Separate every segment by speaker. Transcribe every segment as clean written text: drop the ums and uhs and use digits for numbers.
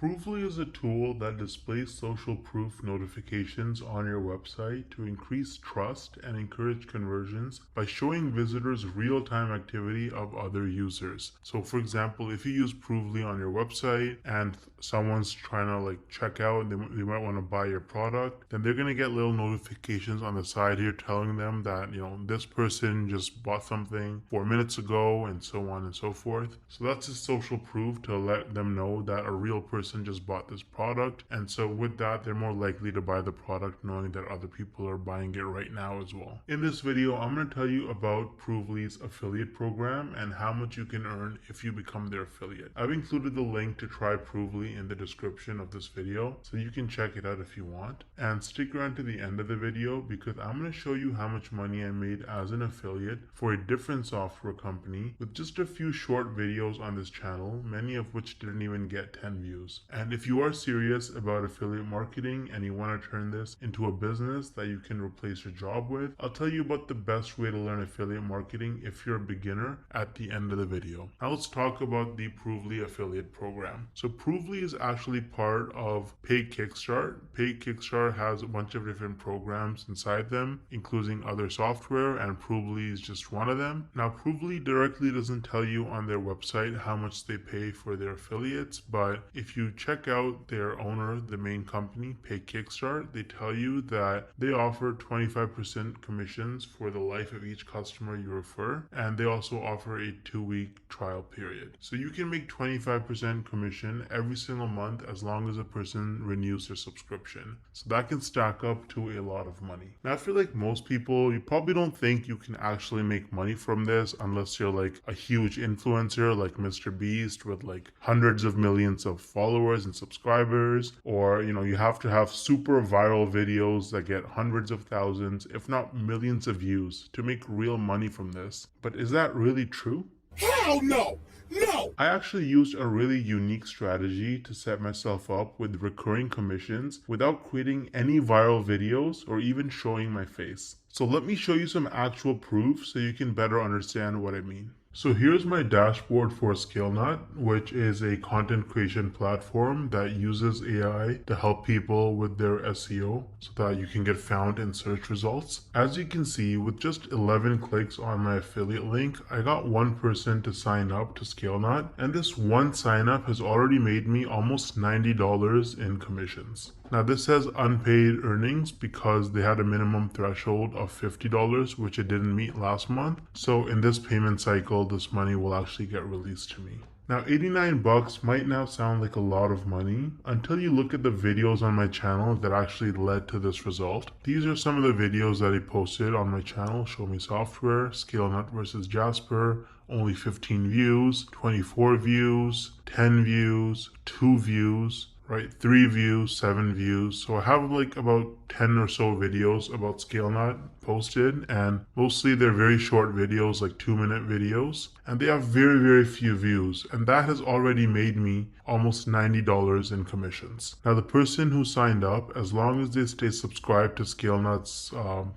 Speaker 1: Provely is a tool that displays social proof notifications on your website to increase trust and encourage conversions by showing visitors real-time activity of other users. So for example, if you use Provely on your website and someone's trying to check out, they might want to buy your product, then they're going to get little notifications on the side here telling them that, this person just bought something 4 minutes ago and so on and so forth. So that's a social proof to let them know that a real person just bought this product, and so with that they're more likely to buy the product knowing that other people are buying it right now as well. In this video I'm going to tell you about Provely's affiliate program and how much you can earn if you become their affiliate. I've included the link to try Provely in the description of this video so you can check it out if you want, and stick around to the end of the video because I'm going to show you how much money I made as an affiliate for a different software company with just a few short videos on this channel, many of which didn't even get 10 views. And if you are serious about affiliate marketing and you want to turn this into a business that you can replace your job with, I'll tell you about the best way to learn affiliate marketing if you're a beginner at the end of the video. Now let's talk about the Provely affiliate program. So Provely is actually part of Paid Kickstart. Paid Kickstart has a bunch of different programs inside them, including other software, and Provely is just one of them. Now Provely directly doesn't tell you on their website how much they pay for their affiliates, but if you check out their owner, the main company, Paid Kickstart, they tell you that they offer 25% commissions for the life of each customer you refer, and they also offer a 2-week trial period. So you can make 25% commission every single month as long as a person renews their subscription. So that can stack up to a lot of money. Now I feel like most people, you probably don't think you can actually make money from this unless you're like a huge influencer like Mr. Beast with like hundreds of millions of followers and subscribers, or you have to have super viral videos that get hundreds of thousands if not millions of views to make real money from this. But is that really true?
Speaker 2: Hell no! No!
Speaker 1: I actually used a really unique strategy to set myself up with recurring commissions without creating any viral videos or even showing my face. So let me show you some actual proof so you can better understand what I mean. So here's my dashboard for ScaleNut, which is a content creation platform that uses AI to help people with their SEO so that you can get found in search results. As you can see, with just 11 clicks on my affiliate link, I got one person to sign up to ScaleNut, and this one sign up has already made me almost $90 in commissions. Now this says unpaid earnings because they had a minimum threshold of $50, which it didn't meet last month. So in this payment cycle, this money will actually get released to me. Now 89 bucks might now sound like a lot of money until you look at the videos on my channel that actually led to this result. These are some of the videos that I posted on my channel: Show Me Software, ScaleNut versus Jasper, only 15 views, 24 views, 10 views, 2 views, right? 3 views, 7 views. So I have like about 10 or so videos about ScaleNut posted, and mostly they're very short videos, like 2-minute videos, and they have very, very few views, and that has already made me almost $90 in commissions. Now the person who signed up, as long as they stay subscribed to ScaleNut's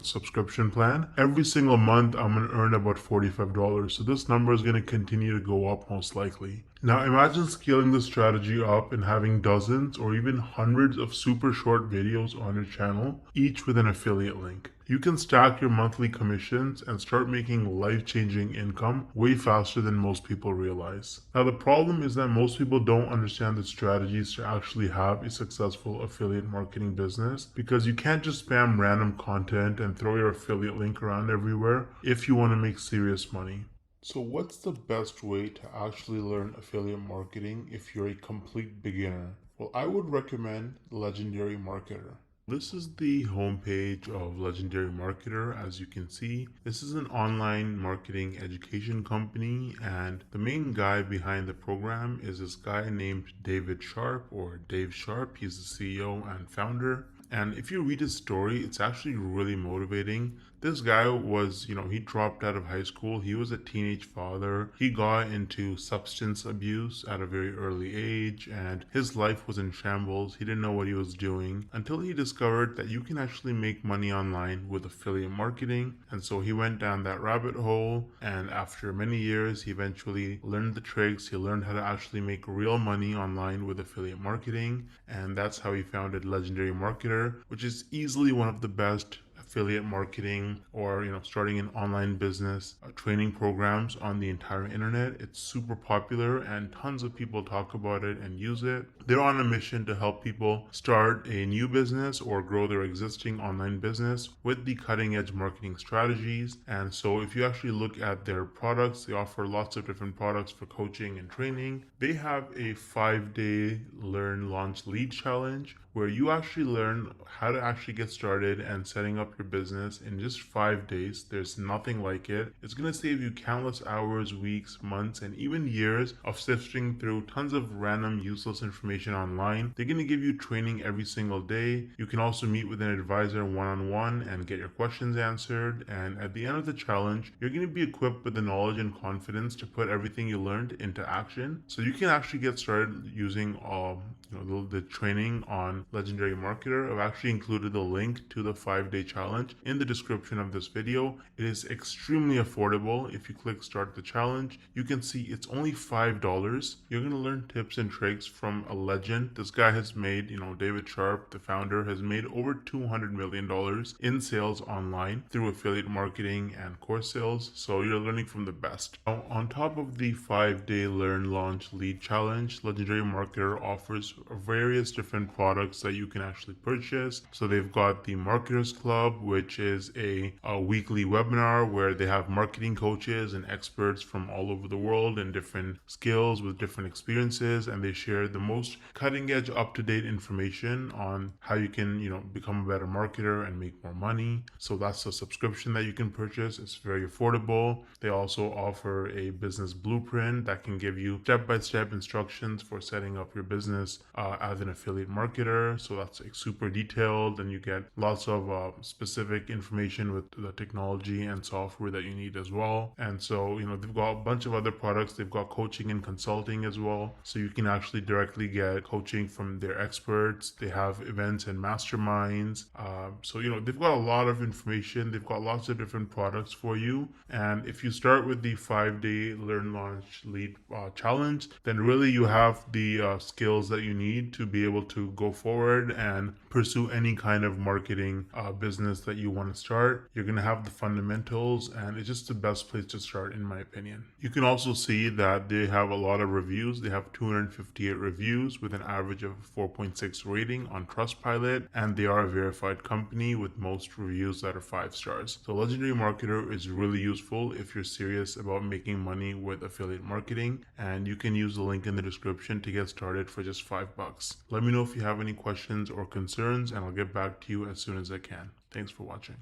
Speaker 1: subscription plan, every single month I'm going to earn about $45. So this number is going to continue to go up most likely. Now imagine scaling this strategy up and having dozens or even hundreds of super short videos on your channel, each with an affiliate link. You can stack your monthly commissions and start making life-changing income way faster than most people realize. Now the problem is that most people don't understand the strategies to actually have a successful affiliate marketing business, because you can't just spam random content and throw your affiliate link around everywhere if you want to make serious money. So what's the best way to actually learn affiliate marketing if you're a complete beginner? Well, I would recommend Legendary Marketer. This is the homepage of Legendary Marketer. As you can see, this is an online marketing education company, and the main guy behind the program is this guy named David Sharp, or Dave Sharp. He's the CEO and founder. And if you read his story, it's actually really motivating This guy was, he dropped out of high school. He was a teenage father. He got into substance abuse at a very early age, and his life was in shambles. He didn't know what he was doing until he discovered that you can actually make money online with affiliate marketing. And so he went down that rabbit hole, and after many years, he eventually learned the tricks. He learned how to actually make real money online with affiliate marketing, and that's how he founded Legendary Marketer, which is easily one of the best affiliate marketing or starting an online business training programs on the entire internet. It's super popular and tons of people talk about it and use it. They're on a mission to help people start a new business or grow their existing online business with the cutting edge marketing strategies. And so if you actually look at their products, they offer lots of different products for coaching and training. They have a 5-day learn launch lead challenge where you actually learn how to actually get started and setting up your business in just 5 days. There's nothing like it. It's going to save you countless hours, weeks, months, and even years of sifting through tons of random useless information online. They're going to give you training every single day. You can also meet with an advisor one-on-one and get your questions answered. And at the end of the challenge, you're going to be equipped with the knowledge and confidence to put everything you learned into action. So you can actually get started using the training on Legendary Marketer. I've actually included the link to the 5-day challenge in the description of this video. It is extremely affordable. If you click start the challenge, you can see it's only $5. You're going to learn tips and tricks from a legend. This guy has made, David Sharp, the founder, has made over $200 million in sales online through affiliate marketing and course sales. So you're learning from the best. Now, on top of the 5-day learn launch lead challenge, Legendary Marketer offers various different products that you can actually purchase. So they've got the Marketers Club, which is a weekly webinar where they have marketing coaches and experts from all over the world and different skills with different experiences, and they share the most cutting edge, up-to-date information on how you can, become a better marketer and make more money. So that's a subscription that you can purchase. It's very affordable. They also offer a business blueprint that can give you step-by-step instructions for setting up your business as an affiliate marketer. So that's super detailed, and you get lots of specific information with the technology and software that you need as well. And so they've got a bunch of other products. They've got coaching and consulting as well, so you can actually directly get coaching from their experts. They have events and masterminds. So they've got a lot of information. They've got lots of different products for you. And if you start with the 5-day learn launch lead challenge, then really you have the skills that you need to be able to go forward and pursue any kind of marketing business that you want to start. You're going to have the fundamentals, and it's just the best place to start, in my opinion. You can also see that they have a lot of reviews. They have 258 reviews with an average of 4.6 rating on Trustpilot, and they are a verified company with most reviews that are 5 stars. So Legendary Marketer is really useful if you're serious about making money with affiliate marketing, and you can use the link in the description to get started for just $5. Let me know if you have any questions or concerns, and I'll get back to you as soon as I can. Thanks for watching.